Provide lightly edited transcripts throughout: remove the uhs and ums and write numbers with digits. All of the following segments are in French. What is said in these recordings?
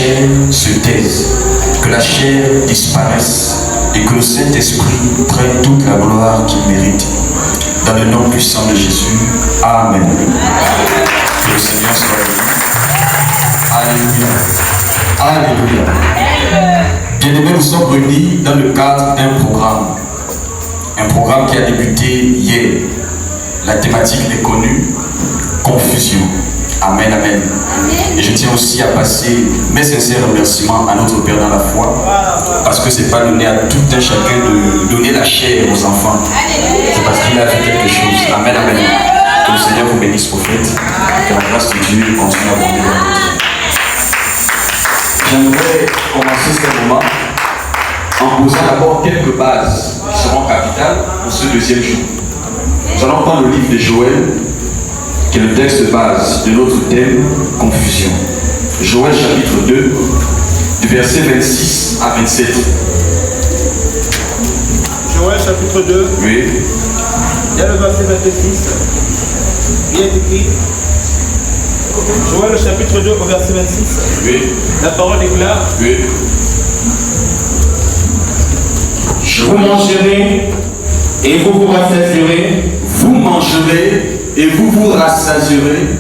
chair se taise, que la chair disparaisse et que le Saint-Esprit prenne toute la gloire qu'il mérite. Dans le nom puissant de Jésus. Amen. Que le Seigneur soit béni. Alléluia. Alléluia. Bien-aimés, nous sommes réunis dans le cadre d'un programme. Un programme qui a débuté hier. La thématique est connue. Confusion. Amen, amen. Et je tiens aussi à passer mes sincères remerciements à notre Père dans la foi, parce que ce n'est pas donné à tout un chacun de donner la chair aux enfants. C'est parce qu'il a fait quelque chose. Amen, amen. Que le Seigneur vous bénisse, prophète. Que la grâce de Dieu continue à vous bénir. J'aimerais commencer ce moment en posant d'abord quelques bases qui seront capitales pour ce deuxième jour. Nous allons prendre le livre de Joël, qui est le texte de base de notre thème, confusion. Joël chapitre 2, du verset 26 à 27. Joël chapitre 2, oui. Il y a le verset 26, il est écrit, Joël chapitre 2 au verset 26, oui. La parole déclare, oui. Vous mangerez et vous vous rassasierez. Vous mangerez et vous vous rassasierez.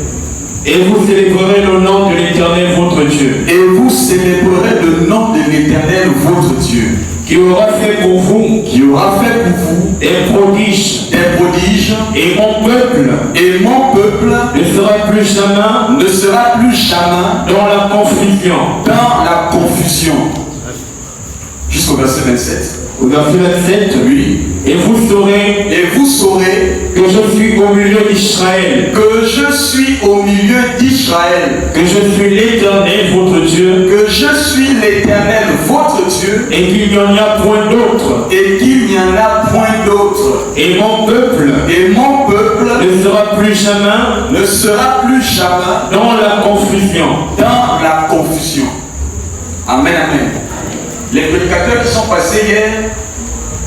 Et vous célébrerez le nom de l'Éternel votre Dieu. Et vous célébrerez le nom de l'Éternel votre Dieu. Qui aura fait pour vous. Qui aura fait pour vous. Des prodiges. Des prodiges. Et mon peuple. Et mon peuple. Ne sera plus jamais. Ne sera plus jamais. Dans la confusion. Dans la confusion. Jusqu'au verset 27. Au verset 27, oui. Et vous saurez que je suis au milieu d'Israël. Que je suis au milieu d'Israël. Que je suis l'Éternel votre Dieu. Que je suis l'Éternel votre Dieu. Et qu'il n'y en a point d'autre. Et qu'il n'y en a point d'autre. Et mon peuple. Ne sera plus jamais. Ne sera plus jamais. Dans la confusion. Dans la confusion. Amen, amen. Les prédicateurs qui sont passés hier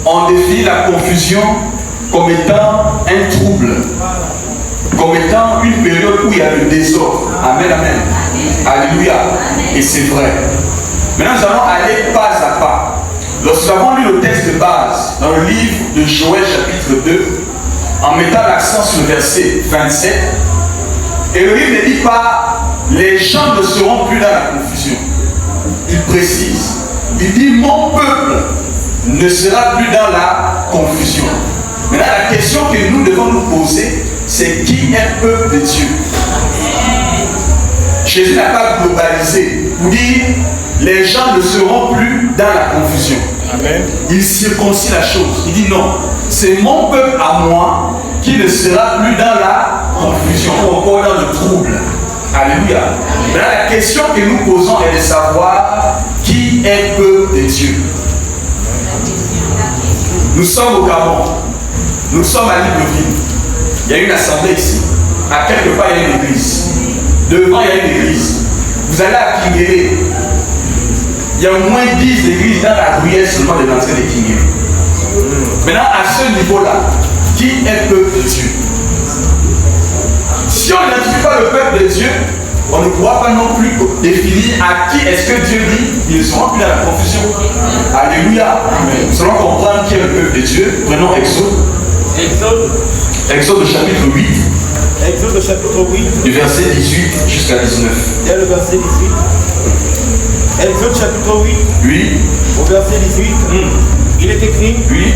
ont défini la confusion comme étant un trouble, comme étant une période où il y a le désordre. Amen, amen. Alléluia. Et c'est vrai. Maintenant, nous allons aller pas à pas. Lorsque nous avons lu le texte de base dans le livre de Joël chapitre 2, en mettant l'accent sur le verset 27, et le livre ne dit pas « les gens ne seront plus dans la confusion ». Il précise. Il dit, mon peuple ne sera plus dans la confusion. Maintenant, la question que nous devons nous poser, c'est qui est le peuple de Dieu? Jésus n'a pas globalisé pour dire, les gens ne seront plus dans la confusion. Amen. Il circoncit la chose. Il dit non, c'est mon peuple à moi qui ne sera plus dans la confusion ou encore dans le trouble. Alléluia. Maintenant, la question que nous posons est de savoir qui est le peuple de Dieu. Nous sommes au Gabon. Nous sommes à Libreville. Il y a une assemblée ici. À quelque part, il y a une église. Devant, il y a une église. Vous allez à Kingéré. Il y a au moins 10 églises dans la ruelle seulement de l'entrée de Kingéré. Maintenant, à ce niveau-là, qui est le peuple de Dieu? Si on n'identifie pas le peuple de Dieu, on ne pourra pas non plus définir à qui est-ce que Dieu dit ils ne seront plus dans la confusion. Alléluia. Nous allons comprendre qui est le peuple de Dieu. Prenons Exode. Exode chapitre 8. Exode chapitre 8. Du verset 18 jusqu'à 19. Il y a le verset 18. Exode chapitre 8. Oui. Au verset 18. Il est écrit. Oui.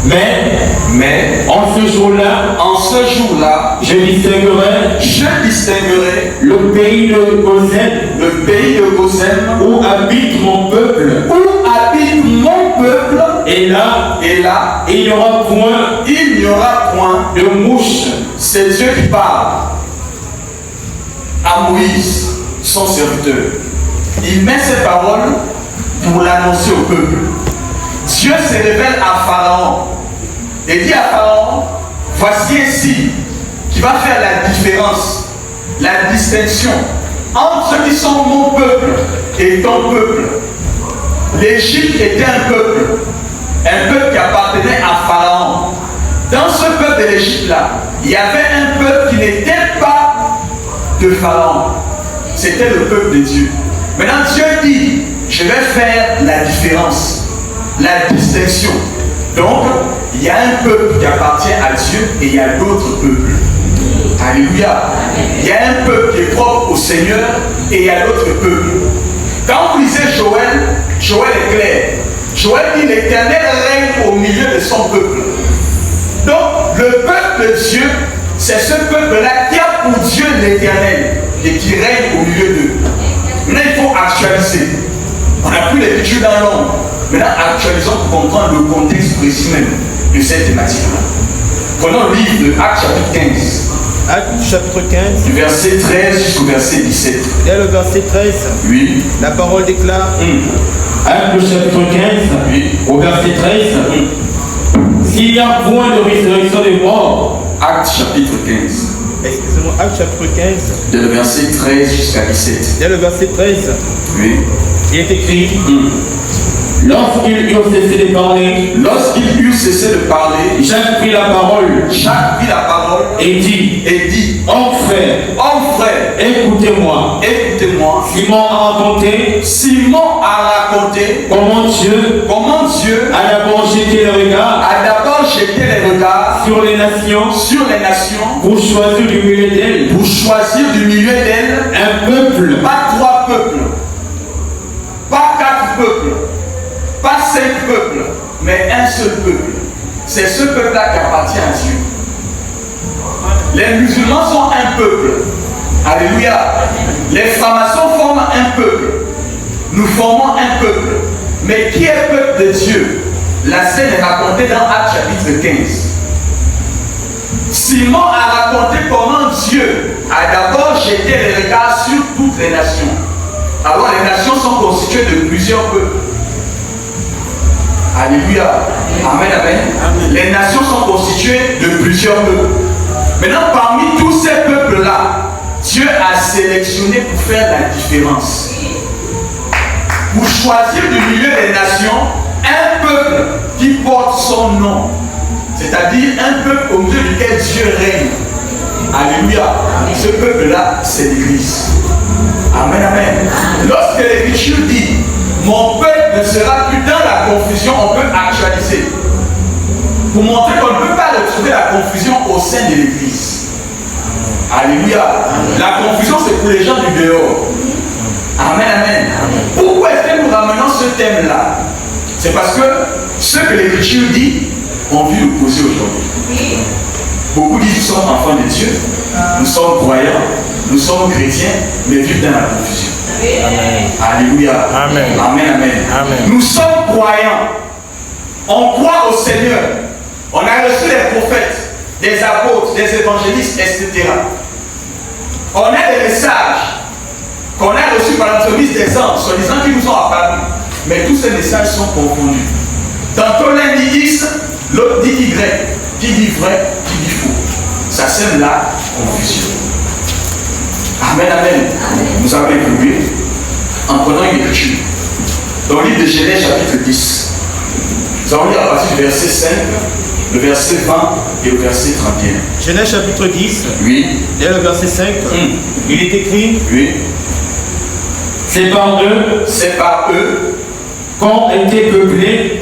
Mais en ce jour-là, je distinguerai le pays de Goshen, où habite mon peuple, et là, il n'y aura point de mouche. C'est Dieu qui parle à Moïse, son serviteur. Il met ses paroles pour l'annoncer au peuple. Dieu se révèle à Pharaon et dit à Pharaon, voici un signe qui va faire la différence, la distinction entre ceux qui sont mon peuple et ton peuple. L'Égypte était un peuple qui appartenait à Pharaon. Dans ce peuple de l'Égypte là, il y avait un peuple qui n'était pas de Pharaon. c'était le peuple de Dieu. Maintenant, Dieu dit, je vais faire la différence, la distinction. Donc, il y a un peuple qui appartient à Dieu et il y a d'autres peuples. Alléluia. Il y a un peuple qui est propre au Seigneur et il y a d'autres peuples. Quand vous lisez Joël, Joël est clair. Joël dit l'Éternel règne au milieu de son peuple. Donc, le peuple de Dieu, c'est ce peuple-là qui a pour Dieu l'Éternel et qui règne au milieu d'eux. Maintenant, il faut actualiser. On n'a plus l'écriture dans l'ombre. Maintenant, actualisons pour comprendre le contexte précis même de cette thématique-là. Prenons le livre de Actes chapitre 15. Actes chapitre 15. Du verset 13 jusqu'au verset 17. Dès le verset 13, Oui. la parole déclare. Actes chapitre 15, Oui. au verset 13. S'il y a point de résurrection des morts, Actes chapitre 15. Excusez-moi, Actes chapitre 15. De le verset 13 jusqu'à 17. Dès le verset 13, Oui. il est écrit. lorsqu'ils eurent cessé de parler, Lorsqu'il eut cessé de parler, Jacques prit la parole Jacques prit la parole et dit, et dit, oh frère, oh frère, écoutez-moi. écoutez-moi. Simon a raconté Simon a raconté comment Dieu a d'abord jeté le regard jeté les regards sur les nations sur les nations pour choisir du milieu d'elles pour choisir du milieu d'elles un peuple, pas 3 peuples, pas 4 peuples, pas 5 peuples, mais un seul peuple. C'est ce peuple-là qui appartient à Dieu. Les musulmans sont un peuple. Alléluia. Les francs-maçons forment un peuple. Nous formons un peuple. Mais qui est le peuple de Dieu? La scène est racontée dans Actes chapitre 15. Simon a raconté comment Dieu a d'abord jeté les regards sur toutes les nations. Alors les nations sont constituées de plusieurs peuples. Alléluia. Amen, amen. Les nations sont constituées de plusieurs peuples. Maintenant, parmi tous ces peuples-là, Dieu a sélectionné pour faire la différence. Pour choisir du milieu des nations un peuple qui porte son nom. C'est-à-dire un peuple au milieu duquel Dieu règne. Alléluia. Ce peuple-là, c'est l'Église. Amen, amen. Lorsque l'Écriture dit mon peuple ne sera plus dans la confusion, on peut actualiser. Pour montrer qu'on ne peut pas retrouver la confusion au sein de l'Église. Alléluia. La confusion, c'est pour les gens du dehors. Amen, amen. Pourquoi est-ce que nous ramenons ce thème-là? C'est parce que ce que l'Écriture dit, on vit l'opposé aujourd'hui. Beaucoup disent nous sommes enfants de Dieu, nous sommes croyants, nous sommes chrétiens, mais vivent dans la confusion. Amen. Alléluia. Amen. Amen, amen. Amen. Nous sommes croyants. On croit au Seigneur. On a reçu des prophètes, des apôtres, des évangélistes, etc. On a des messages qu'on a reçus par l'entremise des anges, soi-disant qu'ils nous sont apparus. Mais tous ces messages sont confondus. Tantôt l'un dit X, l'autre dit Y. Qui dit vrai, qui dit faux. Ça sème la confusion. Amen, amen. Nous avons évolué en prenant une écriture. Dans le livre de Genèse chapitre 10, nous allons lire à partir du verset 5, le verset 20 et le verset 31. Genèse chapitre 10, Oui. dès le verset 5, il est écrit. Oui. c'est par eux C'est par eux qu'ont été peuplées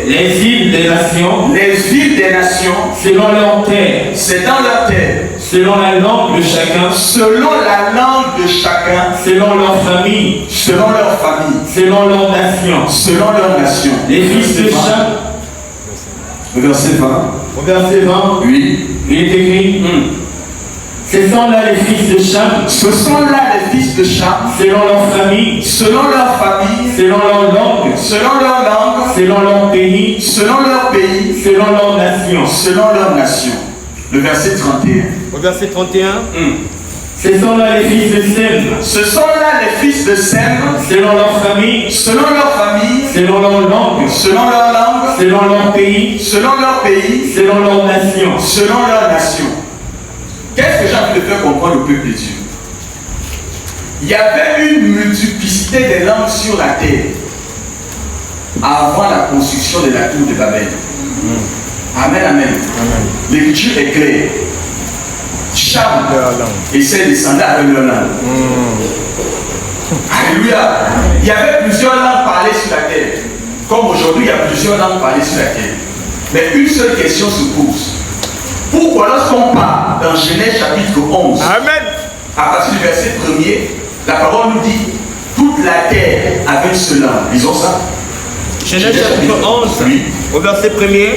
les îles des nations, villes des nations, selon leur terre, c'est dans leur terre, selon la langue de chacun, selon la langue de chacun, selon leur famille, selon leur famille, selon leur nation. selon leur nation. Les fils de Cham, Le verset 20. au verset 20, Oui. il est écrit, ce sont là les fils de Cham, Ce sont là les fils de Cham, selon leur famille, selon leur famille, selon leur langue, selon leur langue, selon leur pays, selon leur pays, selon leur nation. selon leur nation. Le verset 31. Au verset 31, Ce sont là les fils de Sem, Ce sont là les fils de Sem, selon leur famille, selon leur famille, selon leur langue, selon leur langue, selon leur pays, selon leur pays, selon leur nation. selon leur nation. Qu'est-ce que j'ai envie de faire comprendre au peuple de Dieu? Il y avait une multiplicité des langues sur la terre avant la construction de la tour de Babel. Amen, amen. L'écriture est claire. Cham et ses descendants avec leur langue. Alléluia. Il y avait plusieurs langues parlées sur la terre. Comme aujourd'hui, il y a plusieurs langues parlées sur la terre. Mais une seule question se pose. Pourquoi lorsqu'on parle dans Genèse chapitre 11, Amen. à partir du verset 1er, la parole nous dit toute la terre avait une seule langue. Lisons ça. Genèse chapitre 11, oui. au verset 1er.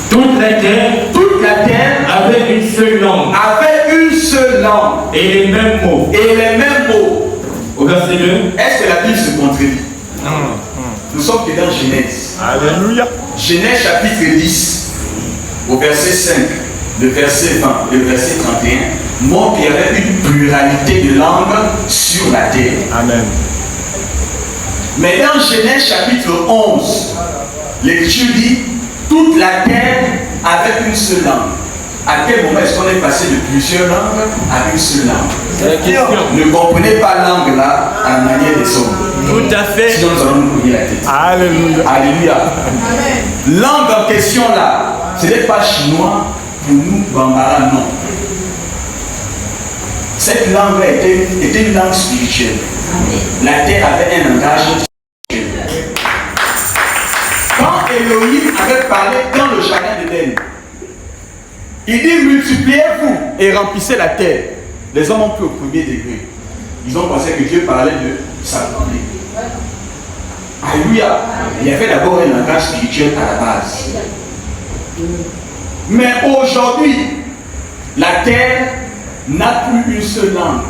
Toute la terre avait une seule langue. Avait une seule langue. Et les mêmes mots. Et les mêmes mots. Au verset 2. Est-ce que la Bible se contredit? Nous sommes que dans Genèse. Alléluia. Genèse chapitre 10, au verset 5, le verset 20, le verset 31, montre qu'il y avait une pluralité de langues sur la terre. Amen. Mais dans Genèse chapitre 11, l'Écriture dit toute la terre avait une seule langue. À quel moment est-ce qu'on est passé de plusieurs langues à une seule langue? Ne comprenez pas langue là à la manière des hommes. Tout à fait. Sinon nous allons nous couiller la tête. Alléluia. Alléluia. Langue en question là, ce n'est pas chinois pour nous, Bambara, non. Cette langue était une langue spirituelle. La terre avait un langage spirituel. Quand Elohim avait parlé dans le jardin d'Éden, il dit multipliez-vous et remplissez la terre. Les hommes ont pris au premier degré. Ils ont pensé que Dieu parlait de s'assembler. Alléluia. Il y avait d'abord un langage spirituel à la base. Mais aujourd'hui, la terre n'a plus une seule langue,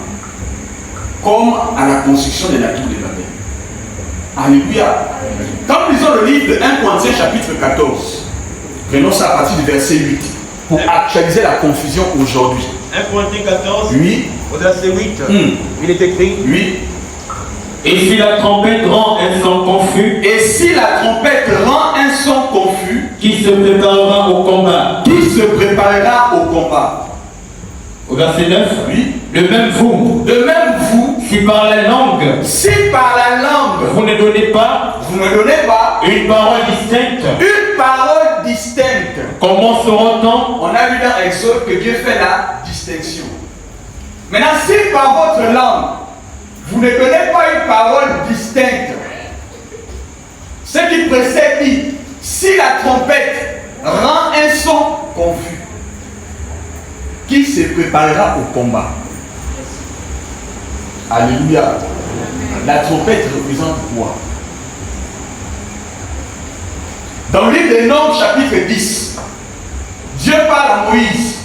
comme à la construction de la tour de Babel. Alléluia. Quand nous lisons le livre de 1 Corinthiens chapitre 14, prenons ça à partir du verset 8, pour actualiser la confusion aujourd'hui. 1 Corinthiens 14, Oui. au verset 8, il est écrit. Oui. Et si la trompette rend un son confus, Et si la trompette rend un son confus, qui se préparera au combat? qui se préparera au combat? Au verset 9. Oui. De même vous, si par la langue, si par la langue, vous ne donnez pas vous ne donnez pas une parole distincte, une parole distincte. comment saura-t-on? On a vu dans Exode que Dieu fait la distinction. Maintenant, si par votre langue, vous ne donnez pas une parole distincte, ce qui précède dit, si la trompette rend un son confus, qui se préparera au combat? Alléluia. La trompette représente quoi? Dans le livre des Nombres, chapitre 10, Dieu parle à Moïse.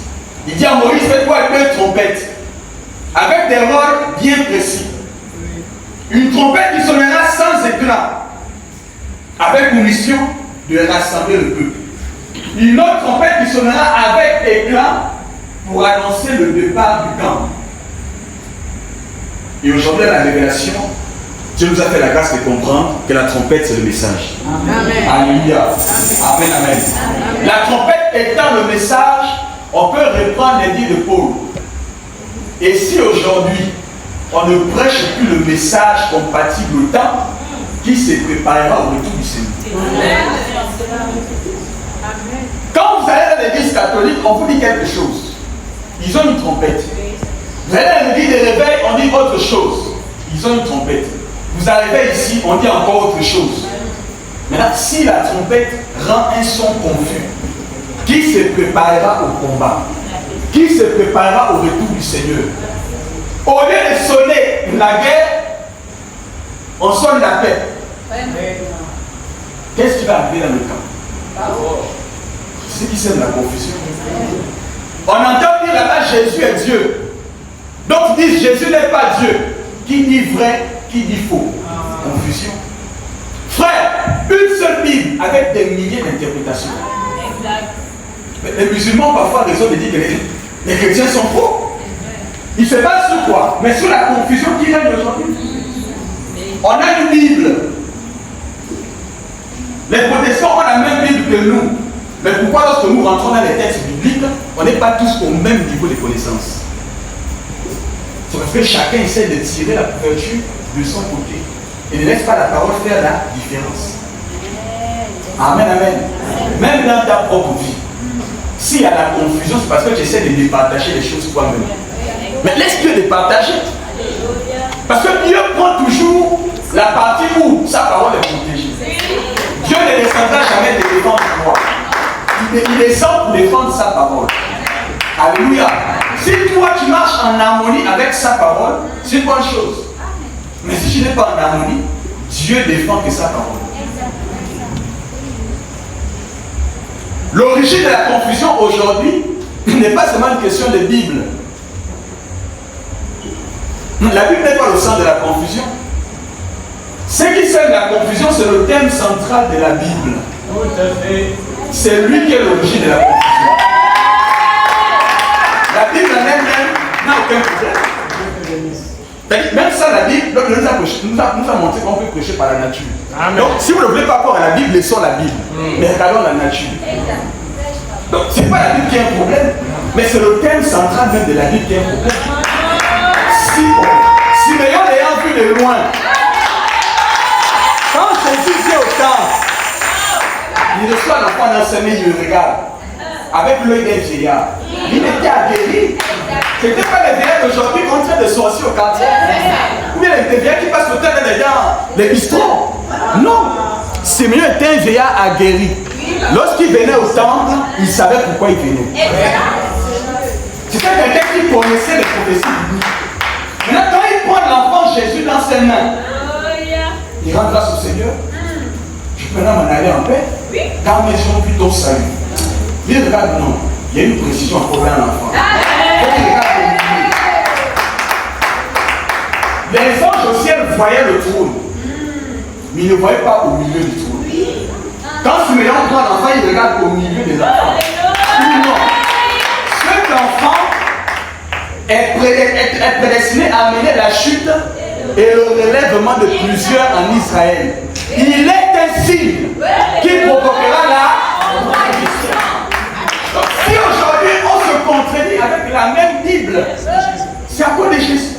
Il dit à Moïse, fais-toi 2 trompettes, avec des rôles bien précis. Une trompette qui sonnera sans éclat, avec pour mission de rassembler le peuple. Une autre trompette qui sonnera avec éclat pour annoncer le départ du camp. Et aujourd'hui, à la révélation, Dieu nous a fait la grâce de comprendre que la trompette, c'est le message. Amen. Alléluia. Amen, amen. La trompette étant le message, on peut reprendre les dits de Paul. Et si aujourd'hui, on ne prêche plus le message compatible au temps, qui se préparera au retour du Seigneur? Quand vous allez dans l'église catholique, on vous dit quelque chose. Ils ont une trompette. Vous allez dans l'église de réveil, on dit autre chose. Ils ont une trompette. Vous arrivez ici, on dit encore autre chose. Maintenant, si la trompette rend un son confus, qui se préparera au combat? Qui se préparera au retour du Seigneur? Au lieu de sonner la guerre, on sonne la paix. Qu'est-ce qui va arriver dans le camp? C'est qui sème la confusion. On entend dire là-bas Jésus est Dieu. D'autres disent Jésus n'est pas Dieu. Qui dit vrai, qui dit faux? Confusion. Frère, une seule Bible avec des milliers d'interprétations. Les musulmans parfois raisonnent de dire que les chrétiens sont faux. Ils se basent sur quoi? Mais sur la confusion qui règne aujourd'hui. On a une Bible. Les protestants ont la même Bible que nous. Mais pourquoi lorsque nous rentrons dans les textes bibliques, on n'est pas tous au même niveau de connaissance? C'est parce que chacun essaie de tirer la couverture de son côté et ne laisse pas la parole faire la différence. Amen, amen. Même dans ta propre vie. S'il y a la confusion, c'est parce que tu essaies de départager les choses toi-même. Mais laisse Dieu départager. Parce que Dieu prend toujours la partie où sa parole est protégée. Dieu ne descendra jamais te défendre toi. Il descend pour défendre sa parole. Alléluia. Si toi tu marches en harmonie avec sa parole, c'est une bonne chose. Mais si tu n'es pas en harmonie, Dieu défend que sa parole. L'origine de la confusion aujourd'hui n'est pas seulement une question de Bible. La Bible n'est pas le centre de la confusion. Ce qui sert la confusion, c'est le thème central de la Bible. C'est lui qui est l'origine de la confusion. La Bible en elle-même n'a aucun problème. Même ça, la Bible nous a montré qu'on peut prêcher par la nature. Amen. Donc, si vous ne voulez pas croire à la Bible, laissons la Bible. Mais regardons la nature. Donc, ce n'est pas la Bible qui a un problème, mais c'est le thème central même de la Bible qui a un problème. Simeon l'ayant vu de loin, quand Jésus vient au temple, il reçoit l'enfant dans ses mains, il le regarde avec l'œil d'un vieillard. Il était aguerri. Ce n'était pas les vieillards d'aujourd'hui qui sont en train de sortir au quartier. Ou bien les vieillards qui passent le temps dans les bistrots. Non. Simeon était un vieillard aguerri. Lorsqu'il venait au temple, il savait pourquoi il venait. C'était quelqu'un qui connaissait les prophéties bibliques. Maintenant, quand il prend l'enfant Jésus dans ses mains, il rend grâce au Seigneur. Je peux maintenant m'en aller en paix. Car mes yeux ont vu ton salut. Il regarde, non. Il y a une précision à trouver un enfant. Les anges au ciel voyaient le trône, mais ils ne voyaient pas au milieu du trône. Quand Simeon prend l'enfant, il regarde au milieu des enfants. Non. Cet enfant est prédestiné à amener la chute et le relèvement de plusieurs en Israël. Il est un signe qui provoquera la contradiction. Donc, si aujourd'hui on se contredit avec la même Bible, c'est à cause de Jésus.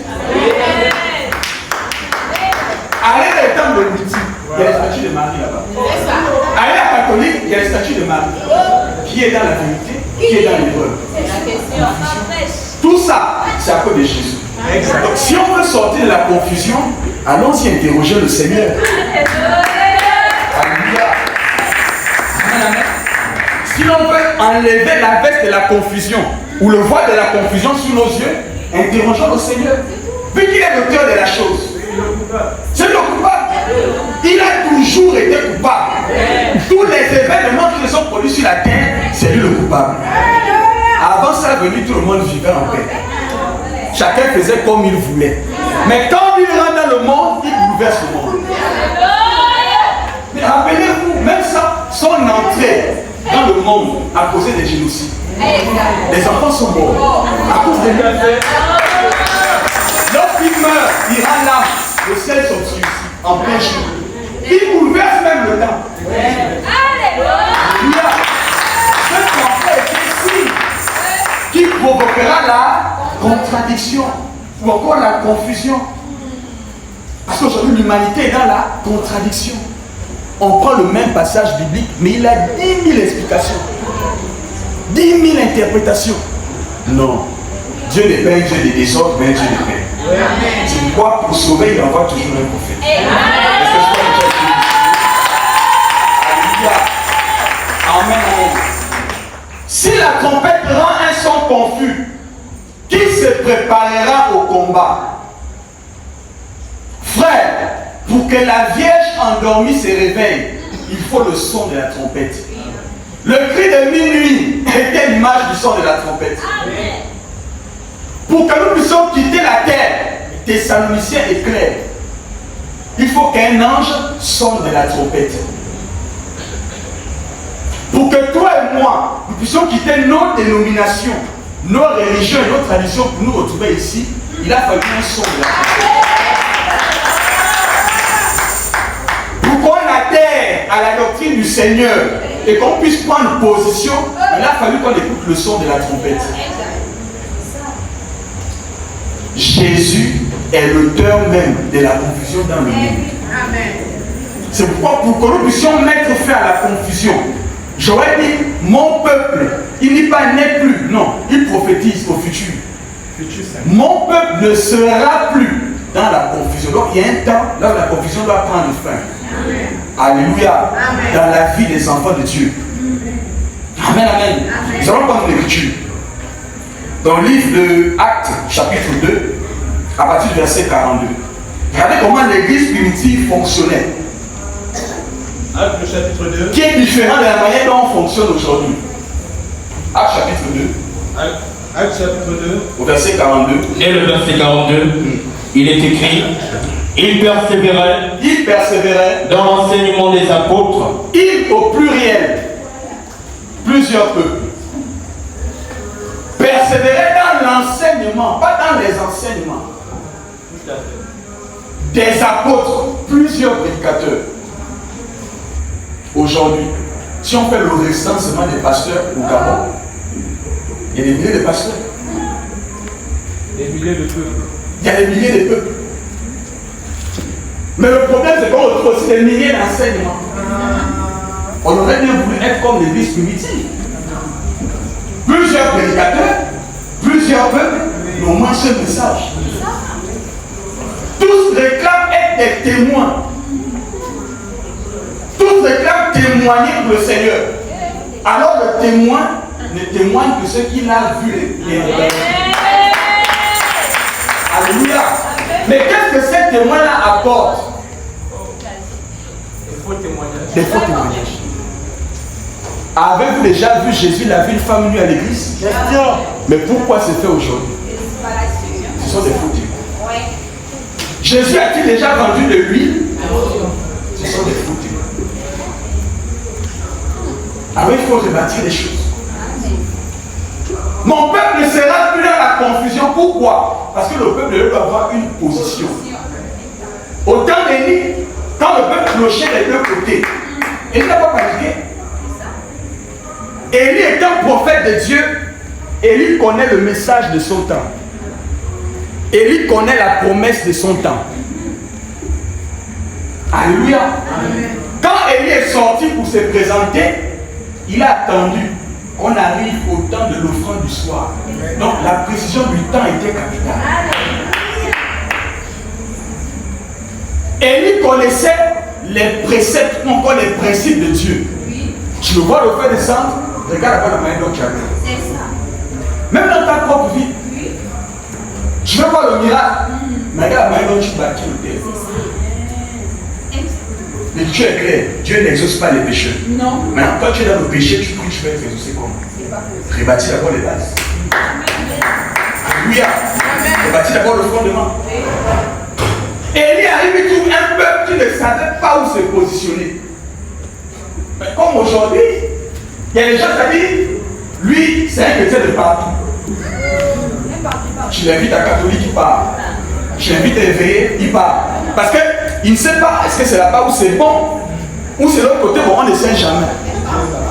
Allez dans le temple de Louis, il y a la statue de Marie là-bas. Allez à la catholique, il y a la statue de Marie. Qui est dans la vérité? Qui est dans l'épreuve? Tout ça, c'est à cause de Jésus. Donc, si on veut sortir de la confusion, allons-y interroger le Seigneur. Alléluia. Si l'on veut enlever la veste de la confusion ou le voile de la confusion sous nos yeux, interrogeons le Seigneur. Puis qu'il est l'auteur de la chose. C'est le coupable. Il a toujours été coupable. Tous les événements qui se sont produits sur la terre, c'est lui le coupable. Avant sa venue, tout le monde vivait en paix. Chacun faisait comme il voulait. Mais quand il rentre dans le monde, il bouleverse le monde. Mais rappelez-vous, même ça, son entrée dans le monde a causé des génocides. Les enfants sont morts à cause des méfaits. Lorsqu'il meurt, il rend l'âme. Le ciel s'obscurcit en plein jour. Il bouleverse même le temps. Alléluia. Cet enfant est un signe qui provoquera la contradiction ou encore la confusion. Parce qu'aujourd'hui, l'humanité est dans la contradiction. On prend le même passage biblique, mais il a 10 000 explications. 10 000 interprétations. Non. Dieu n'est pas un Dieu de désordre, mais un Dieu de paix. C'est pourquoi pour sauver, il envoie toujours un prophète. Alléluia. Amen. Si la trompette rend un son confus, qui se préparera au combat? Frère, pour que la Vierge endormie se réveille, il faut le son de la trompette. Le cri de minuit était l'image du son de la trompette. Pour que nous puissions quitter la terre, Thessaloniciens est clair. Il faut qu'un ange sonne de la trompette. Pour que toi et moi, nous puissions quitter nos dénominations, nos religions et nos traditions pour nous retrouver ici, il a fallu un son de la trompette. Pour qu'on adhère à la doctrine du Seigneur et qu'on puisse prendre position, il a fallu qu'on écoute le son de la trompette. Jésus est l'auteur même de la confusion dans le monde. C'est pourquoi pour que nous puissions mettre fin à la confusion, Joël dit, mon peuple, il n'est pas né plus, non, il prophétise au futur. Mon peuple ne sera plus dans la confusion. Donc il y a un temps là où la confusion doit prendre fin. Alléluia. Dans la vie des enfants de Dieu. Amen, amen. Nous allons prendre l'écriture. Dans le livre de Actes, chapitre 2, à partir du verset 42. Regardez comment l'église primitive fonctionnait. Actes chapitre 2. Qui est différent de la manière dont on fonctionne aujourd'hui. Actes chapitre 2. Actes chapitre 2. Au verset 42. Et le verset 42, il est écrit, il persévérait dans l'enseignement des apôtres. Il au pluriel, plusieurs peuples. Persévérait dans l'enseignement, pas dans les enseignements. Des apôtres, plusieurs prédicateurs. Aujourd'hui, si on fait le recensement des pasteurs au Gabon, il y a des milliers de pasteurs. Des milliers de peuples. Il y a des milliers de peuples. Mais le problème, c'est qu'on retrouve aussi des milliers d'enseignements. On aurait bien voulu être comme l'église primitive. Plusieurs prédicateurs, plusieurs peuples, mais au moins ce message. Tous réclament être des témoins. Tous réclament témoigner pour le Seigneur. Alors le témoin ne témoigne que ce qu'il a vu. Alléluia. Mais qu'est-ce que ces témoins-là apportent? Des faux témoignages. Des faux témoignages. Avez-vous déjà vu Jésus laver une femme nue à l'église? Mais pourquoi c'est fait aujourd'hui? Ce sont des faux témoins. Jésus a-t-il déjà vendu de l'huile? Ce sont des faux témoins. Alors il faut rebâtir les choses. Mon peuple ne sera plus dans la confusion. Pourquoi? Parce que le peuple doit avoir une position. Au temps d'Élie, quand le peuple clochait des deux côtés, il n'a pas paniqué. Élie est un prophète de Dieu. Élie connaît le message de son temps. Élie connaît la promesse de son temps. Alléluia. Quand Élie est sorti pour se présenter, il a attendu qu'on arrive au temps de l'offrande du soir. Donc la précision du temps était capitale. Élie connaissait les préceptes, encore les principes de Dieu. Tu le vois le faire descendre, regarde la manière dont tu as fait. Même dans ta propre vie. Tu veux voir le miracle, mais regarde la manière dont tu bâtis le terre. Mais Dieu est clair, Dieu n'exauce pas les pécheurs. Non. Maintenant, quand tu es dans le péché, tu pries, tu vas être exaucé comment? Rebâtis d'abord les bases. Alléluia. Rebâtis d'abord le fondement. Élie arrive, il trouve un peuple qui ne savait pas où se positionner. Mais comme aujourd'hui, il y a des gens qui disent, lui, c'est un chrétien de partout. Tu l'invites à catholique, il part. Tu l'invites à éveiller, il part. Parce qu'il ne sait pas, est-ce que c'est là-bas où c'est bon, ou c'est l'autre côté, bon, on ne sait jamais.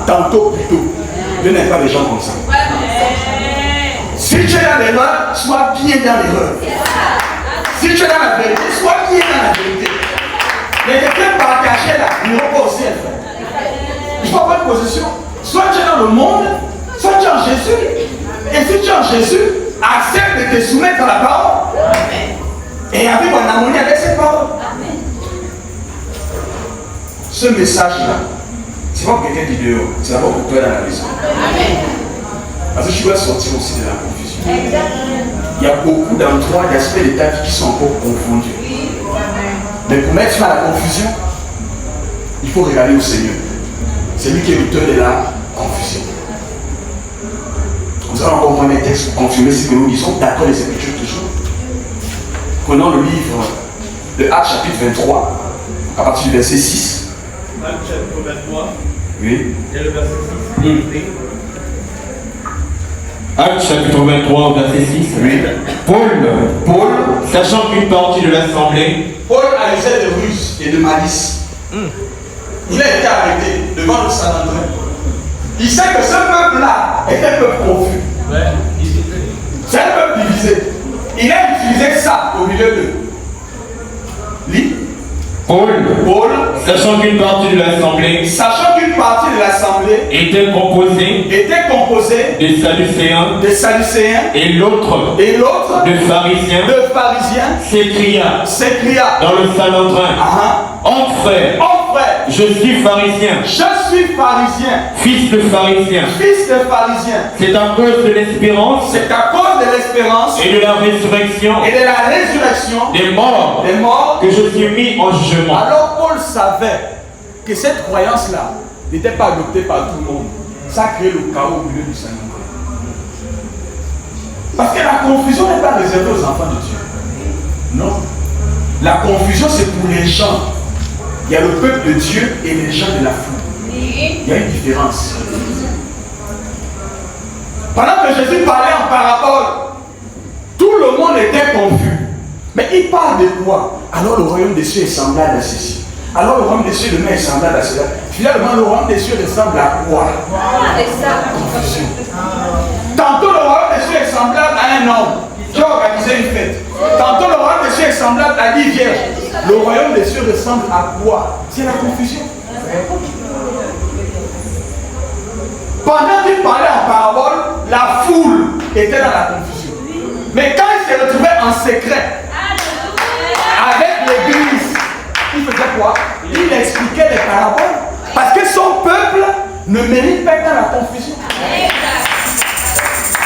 Tantôt, plutôt. Dieu n'aime pas les gens comme ça. Si tu es dans l'erreur, sois bien dans l'erreur. Si tu es dans la vérité, sois bien dans la vérité. Mais quelqu'un partagé là, il n'aura pas au ciel. Il faut avoir une position. Soit tu es dans le monde, soit tu es en Jésus. Et si tu es en Jésus, accepte de te soumettre à la parole. Et avec en harmonie avec cette parole. Ce message-là, c'est pas pour quelqu'un qui est dehors, c'est d'abord pour toi dans la maison. Parce que tu dois sortir aussi de la confusion. Il y a beaucoup d'endroits, d'aspects de ta vie qui sont encore confondus. Mais pour mettre fin à la confusion, il faut regarder au Seigneur. C'est lui qui est l'auteur de la confusion. Nous allons encore prendre les textes pour confirmer ce que nous disons, d'accord les Écritures toujours. Prenons le livre de Actes chapitre 23, à partir du verset 6. Actes chapitre 23. Oui. Et le verset 6. Actes chapitre 23, verset 6. Oui. Paul, sachant qu'une partie de l'assemblée, Paul agissait de ruse et de malice. Il a été arrêté devant le Sanhedrin. Il sait que ce peuple-là est un peuple confus. C'est un peuple divisé. Il a utilisé ça au milieu d'eux. Lis. Paul, Paul, sachant qu'une partie de l'assemblée était composée des Sadducéens et l'autre de pharisiens, s'écria dans le Sanhédrin: Homme frère, je suis pharisien, fils de pharisien. C'est à cause de l'espérance et de la résurrection des morts que je suis mis en jugement. Alors Paul savait que cette croyance-là n'était pas adoptée par tout le monde. Ça a créé le chaos au milieu du Seigneur. Parce que la confusion n'est pas réservée aux enfants de Dieu. Non. La confusion, c'est pour les gens. Il y a le peuple de Dieu et les gens de la foule. Il y a une différence. Pendant que Jésus parlait en parabole, tout le monde était confus. Mais il parle de quoi? Alors le royaume des cieux est semblable à ceci. Alors le royaume des cieux demain est semblable à cela. Finalement, le royaume des cieux ressemble à quoi? Confusion. Tantôt le royaume des cieux est semblable à un homme qui a organisé une fête. Tantôt le royaume des cieux est semblable à 10 vierges. Le royaume des cieux ressemble à quoi? C'est la confusion. Pendant qu'il parlait en parabole, la foule était dans la confusion. Mais quand il s'est retrouvé en secret avec l'église, il faisait quoi? Il expliquait les paraboles. Parce que son peuple ne mérite pas dans la confusion.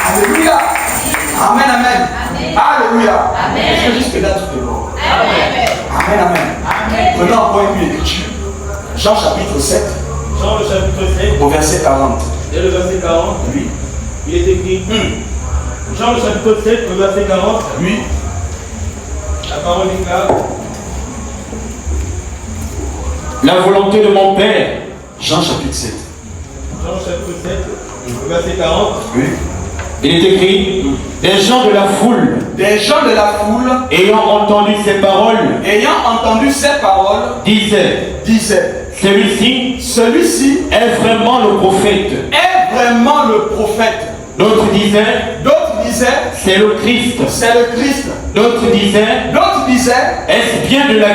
Alléluia. Amen, amen. Alléluia. Est-ce que jusque là tout est bon? Amen, amen. Prenons encore une écriture. Jean chapitre 7. Jean le chapitre 7. Au verset 40. Et le verset 40. Oui. Il est écrit. Jean le chapitre 7, le verset 40. Oui. La parole déclare. La volonté de mon Père. Jean chapitre 7. Jean le chapitre 7, le verset 40. Oui. Il est écrit: des gens de la foule, ayant entendu ces paroles, disaient: celui-ci est vraiment le prophète. D'autres disaient: c'est le Christ. D'autres disaient: est-ce bien de la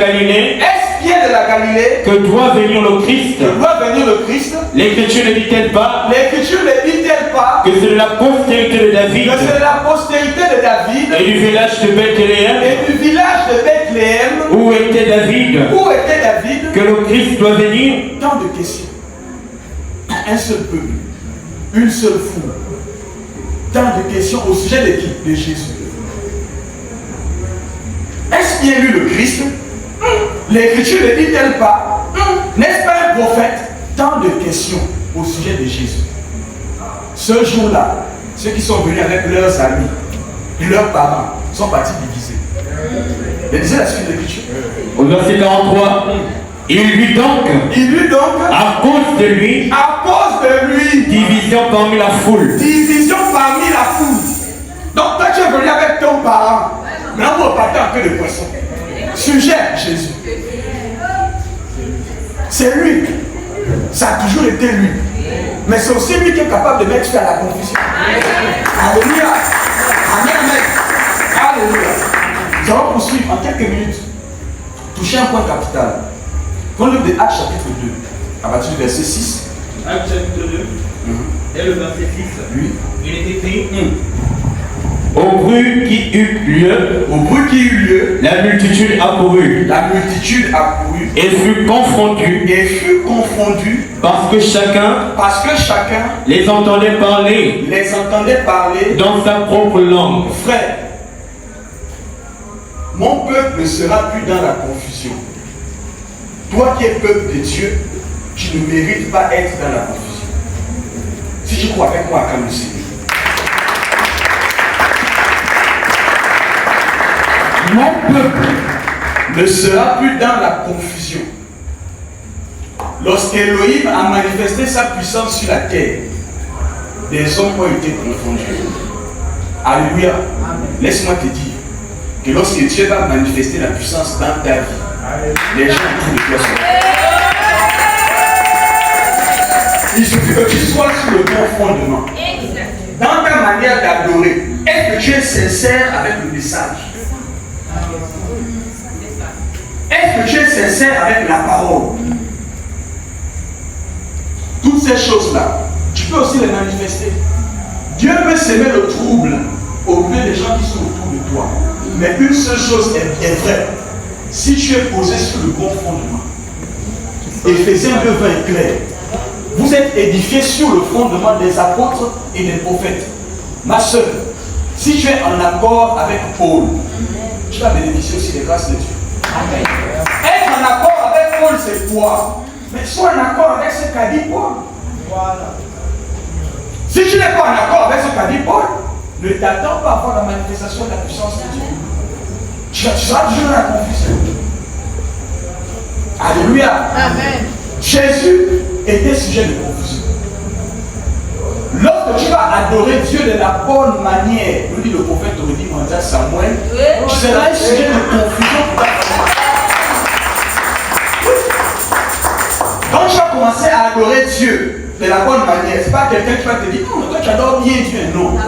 Galilée que doit venir le Christ? L'Écriture ne dit-elle pas que c'est de la postérité de David et du village de Bethléem où était David que le Christ doit venir? Tant de questions. Un seul peuple, une seule foule. Tant de questions au sujet de qui? De Jésus. Est-ce bien lui le Christ? L'Écriture ne dit-elle pas? N'est-ce pas un prophète? Tant de questions au sujet de Jésus. Ce jour-là, ceux qui sont venus avec leurs amis et leurs parents sont partis divisés. Mais lisez la suite de l'Écriture. Au verset 43, il lui donc, à cause de lui, division parmi la foule. Donc toi tu es venu avec ton parent. Maintenant vous repartez en queue de poisson. Sujet Jésus. C'est lui. Ça a toujours été lui. Mais c'est aussi lui qui est capable de mettre fin à la confusion. Alléluia. Amen, amen. Alléluia. Nous allons poursuivre en quelques minutes. Toucher un point capital. Dans le livre de Actes chapitre 2, à partir du verset 6. Actes chapitre 2, et le verset 6. Oui. Il est écrit. Au bruit qui eut lieu, la multitude accourut et fut confondue parce que chacun les entendait parler dans sa propre langue. Frère, mon peuple ne sera plus dans la confusion. Toi qui es peuple de Dieu, tu ne mérites pas être dans la confusion. Si tu crois avec moi, comme le Seigneur. Mon peuple ne sera plus dans la confusion. Lorsqu'Élohim a manifesté sa puissance sur la terre, des hommes ont été confondus. Alléluia. Laisse-moi te dire que lorsque Dieu va manifester la puissance dans ta vie, les gens autour de toi sont. Il suffit que tu sois sur le bon fondement. Dans ta manière d'adorer, est-ce que tu es sincère avec le message? Est-ce que tu es sincère avec la parole. Toutes ces choses-là, tu peux aussi les manifester. Dieu peut s'aimer le trouble au milieu des gens qui sont autour de toi. Mais une seule chose est vraie. Si tu es posé sur le bon fondement, Éphésiens 2:20 est clair. Vous êtes édifiés sur le fondement des apôtres et des prophètes. Ma soeur, si tu es en accord avec Paul, tu vas bénéficier aussi des grâces de Dieu. Amen. Être en accord avec Paul, c'est quoi? Mais sois en accord avec ce qu'a dit Paul. Voilà. Si tu n'es pas en accord avec ce qu'a dit Paul, ne t'attends pas à voir la manifestation de la puissance de Dieu. Tu seras toujours dans la confusion. Alléluia. Amen. Jésus était sujet de confusion. Lorsque tu vas adorer Dieu de la bonne manière, nous dit le prophète aurait dit à Samuel, tu seras sujet de confusion pour ta famille. Quand tu vas commencer à adorer Dieu de la bonne manière, ce n'est pas quelqu'un qui va te dire, non, toi tu adores bien Dieu, non.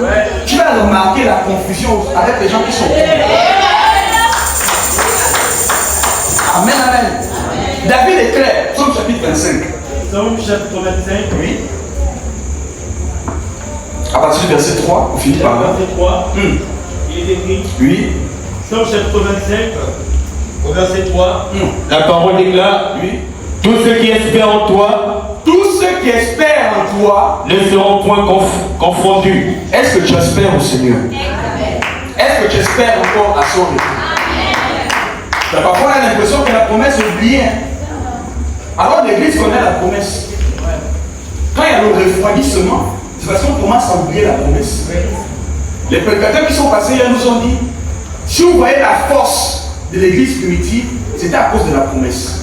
Tu vas remarquer la confusion avec les gens qui sont Amen, amen. David est clair, Psaume chapitre 25. Psaume chapitre 25. Oui. À partir du verset 3, on finit par là. Verset 3, il est écrit. Oui. Psaume chapitre 25, au verset 3. La parole déclare. Oui. Tous ceux qui espèrent en toi, tous ceux qui espèrent en toi ne seront point confondus. Est-ce que tu espères au Seigneur? Est-ce que tu espères encore à son retour? Parfois on a l'impression que la promesse est oubliée. Alors l'église connaît la promesse. Quand il y a le refroidissement, c'est parce qu'on commence à oublier la promesse. Les prédicateurs qui sont passés hier nous ont dit, si vous voyez la force de l'église primitive, c'était à cause de la promesse.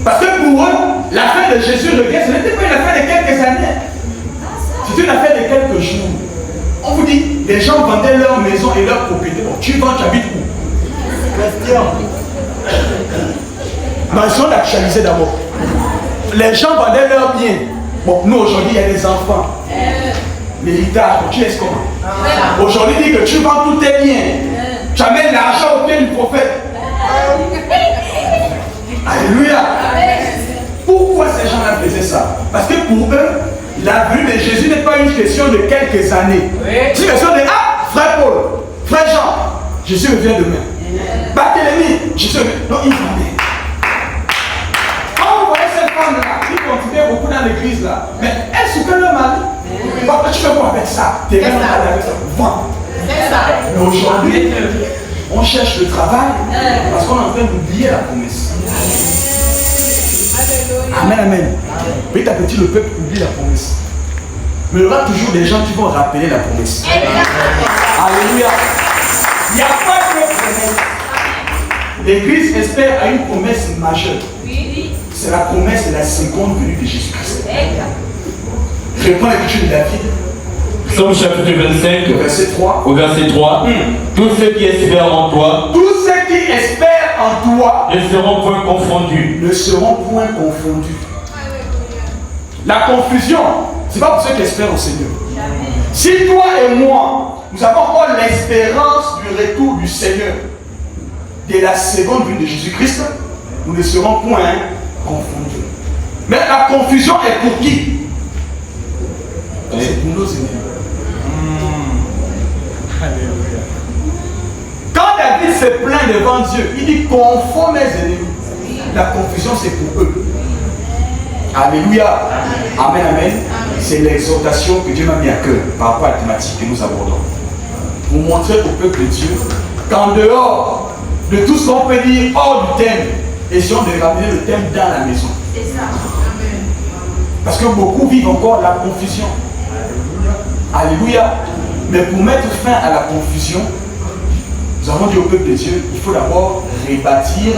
Parce que pour eux, la fin de Jésus revient, ce n'était pas une affaire de quelques années. C'était une affaire de quelques jours. On vous dit, les gens vendaient leur maison et leur propriété. Bon, tu vends, tu habites où? Question. Mention d'actualiser d'abord. Les gens vendaient leurs biens. Bon, nous aujourd'hui, il y a des enfants. Militaires, tu es comment? Aujourd'hui, dit que tu vends tous tes biens. Tu amènes l'argent au pied du prophète. Alléluia. Pourquoi ces gens-là faisaient ça? Parce que pour eux, la venue de Jésus n'est pas une question de quelques années. C'est une question de frère Paul, frère Jean, Jésus revient demain. Barthélemy, Jésus revient. Non, il vendait. Quand vous voyez cette femme-là, qui continuait beaucoup dans l'église là, mais elle souffrait le mari. Pourquoi tu fais quoi avec ça? T'es même mal avec ça. Vends. Mais aujourd'hui, on cherche le travail parce qu'on est en train d'oublier la promesse. Amen, amen. Petit à petit, le peuple oublie la promesse. Mais il y aura toujours des gens qui vont rappeler la promesse. Alléluia. Il n'y a pas de promesse. L'église espère à une promesse majeure. C'est la promesse de la seconde venue de Jésus-Christ. Réponds à l'écriture de David. Psaume chapitre 25, verset 3. Au verset 3. Tous ceux qui espèrent en toi, tous ceux qui espèrent en toi ne seront point confondus. Ne seront point confondus. La confusion, c'est pas pour ceux qui espèrent au Seigneur. Si toi et moi, nous avons encore l'espérance du retour du Seigneur, de la seconde venue de Jésus-Christ, nous ne serons point confondus. Mais la confusion est pour qui? C'est pour nos ennemis. Quand David se plaint devant Dieu, il dit confond mes ennemis. La confusion c'est pour eux. Alléluia. Amen, amen. C'est l'exhortation que Dieu m'a mis à cœur par rapport à la thématique que nous abordons. Pour montrer au peuple de Dieu qu'en dehors de tout ce qu'on peut dire hors du thème, essayons de ramener le thème dans la maison. C'est ça. Amen. Parce que beaucoup vivent encore la confusion. Alléluia. Mais pour mettre fin à la confusion, nous avons dit au peuple de Dieu, il faut d'abord rebâtir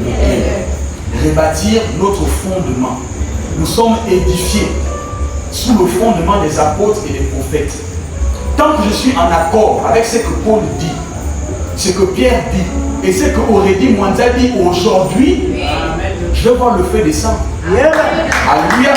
le thème, rebâtir notre fondement. Nous sommes édifiés sous le fondement des apôtres et des prophètes. Tant que je suis en accord avec ce que Paul dit, ce que Pierre dit et ce que Aurélie Mwanza dit aujourd'hui, je vais voir le feu descendre. Alléluia.